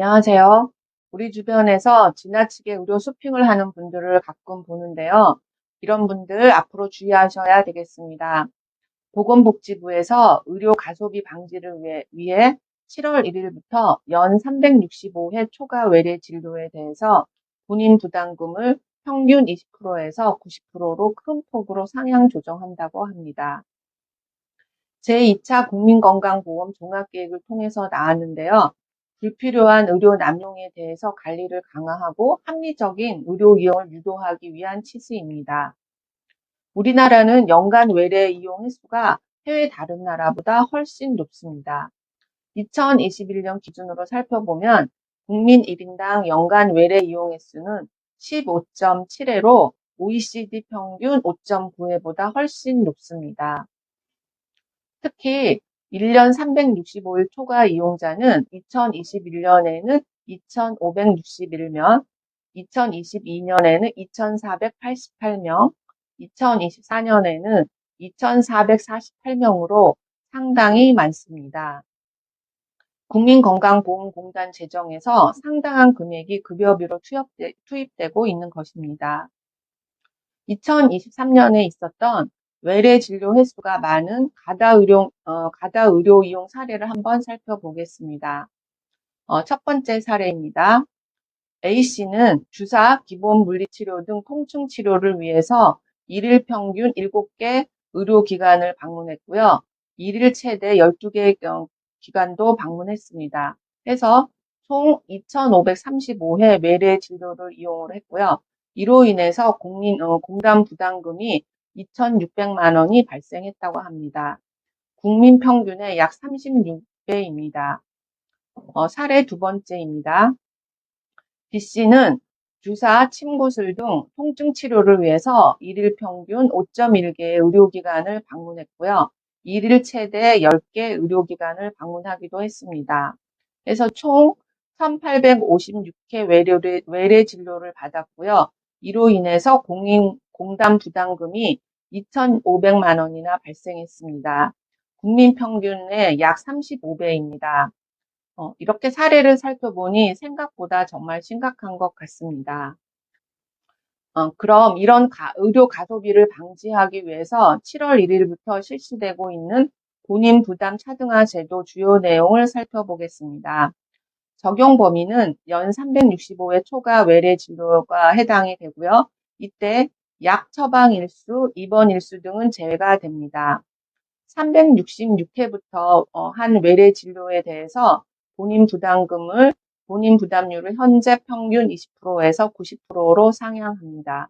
안녕하세요. 우리 주변에서 지나치게 의료 쇼핑을 하는 분들을 가끔 보는데요. 이런 분들 앞으로 주의하셔야 되겠습니다. 보건복지부에서 의료 가소비 방지를 위해 7월 1일부터 연 365회 초과 외래 진료에 대해서 본인 부담금을 평균 20%에서 90%로 큰 폭으로 상향 조정한다고 합니다. 제2차 국민건강보험 종합계획을 통해서 나왔는데요. 불필요한 의료 남용에 대해서 관리를 강화하고 합리적인 의료 이용을 유도하기 위한 취지입니다. 우리나라는 연간 외래 이용 횟수가 해외 다른 나라보다 훨씬 높습니다. 2021년 기준으로 살펴보면 국민 1인당 연간 외래 이용 횟수는 15.7회로 OECD 평균 5.9회보다 훨씬 높습니다. 특히 1년 365일 초과 이용자는 2021년에는 2,561명, 2022년에는 2,488명, 2024년에는 2,448명으로 상당히 많습니다. 국민건강보험공단 재정에서 상당한 금액이 급여비로 투입되고 있는 것입니다. 2023년에 있었던 외래 진료 횟수가 많은 가다 의료 이용 사례를 한번 살펴보겠습니다. 첫 번째 사례입니다. A씨는 주사, 기본 물리치료 등 통증 치료를 위해서 일일 평균 7개 의료기관을 방문했고요. 일일 최대 12개 기관도 방문했습니다. 해서 총 2,535회 외래 진료를 이용을 했고요. 이로 인해서 공단 부담금이 2,600만 원이 발생했다고 합니다. 국민 평균의 약 36배입니다. 사례 두 번째입니다. B씨는 주사, 침구술 등 통증 치료를 위해서 일일 평균 5.1개의 의료기관을 방문했고요. 일일 최대 10개 의료기관을 방문하기도 했습니다. 그래서 총 1,856회 외래 진료를 받았고요. 이로 인해서 공단 부담금이 2,500만 원이나 발생했습니다. 국민 평균의 약 35배입니다. 이렇게 사례를 살펴보니 생각보다 정말 심각한 것 같습니다. 그럼 이런 의료 가소비를 방지하기 위해서 7월 1일부터 실시되고 있는 본인 부담 차등화 제도 주요 내용을 살펴보겠습니다. 적용 범위는 연 365회 초과 외래 진료가 해당이 되고요. 이때 약 처방 일수, 입원 일수 등은 제외가 됩니다. 366회부터 한 외래 진료에 대해서 본인 부담률을 현재 평균 20%에서 90%로 상향합니다.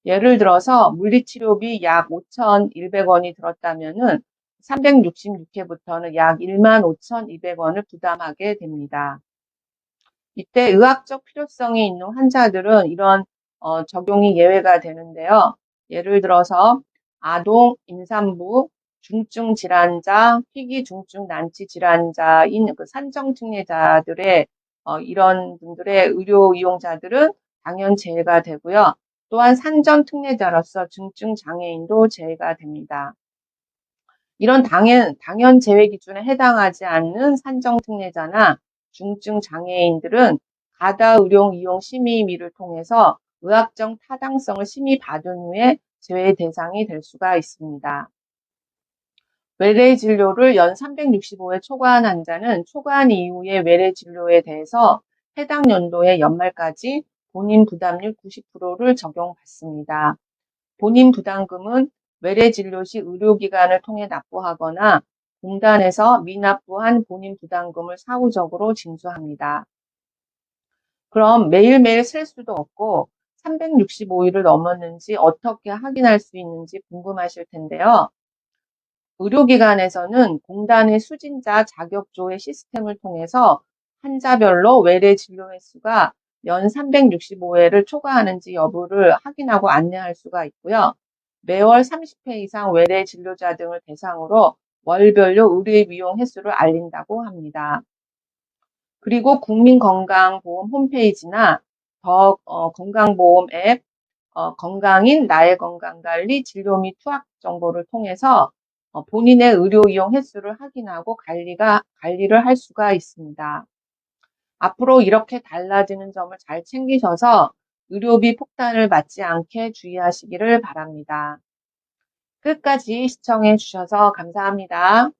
예를 들어서 물리치료비 약 5,100원이 들었다면은 366회부터는 약 15,200원을 부담하게 됩니다. 이때 의학적 필요성이 있는 환자들은 이런 적용이 예외가 되는데요. 예를 들어서 아동, 임산부, 중증 질환자, 희귀 중증 난치 질환자인 그 산정 특례자들의 이런 분들의 의료 이용자들은 당연 제외가 되고요. 또한 산전 특례자로서 중증 장애인도 제외가 됩니다. 이런 당연 제외 기준에 해당하지 않는 산정 특례자나 중증 장애인들은 가다 의료 이용 심의위를 통해서 의학적 타당성을 심의받은 후에 제외 대상이 될 수가 있습니다. 외래 진료를 연 365회 초과한 환자는 초과한 이후의 외래 진료에 대해서 해당 연도의 연말까지 본인 부담률 90%를 적용받습니다. 본인 부담금은 외래 진료 시 의료기관을 통해 납부하거나 공단에서 미납부한 본인 부담금을 사후적으로 징수합니다. 그럼 매일매일 셀 수도 없고 365일을 넘었는지 어떻게 확인할 수 있는지 궁금하실 텐데요. 의료기관에서는 공단의 수진자 자격조회 시스템을 통해서 환자별로 외래 진료 횟수가 연 365회를 초과하는지 여부를 확인하고 안내할 수가 있고요. 매월 30회 이상 외래 진료자 등을 대상으로 월별로 의료 비용 횟수를 알린다고 합니다. 그리고 국민건강보험 홈페이지나 더 건강보험 앱, 건강인 나의 건강관리 진료 및 투약 정보를 통해서 본인의 의료 이용 횟수를 확인하고 관리를 할 수가 있습니다. 앞으로 이렇게 달라지는 점을 잘 챙기셔서 의료비 폭탄을 맞지 않게 주의하시기를 바랍니다. 끝까지 시청해 주셔서 감사합니다.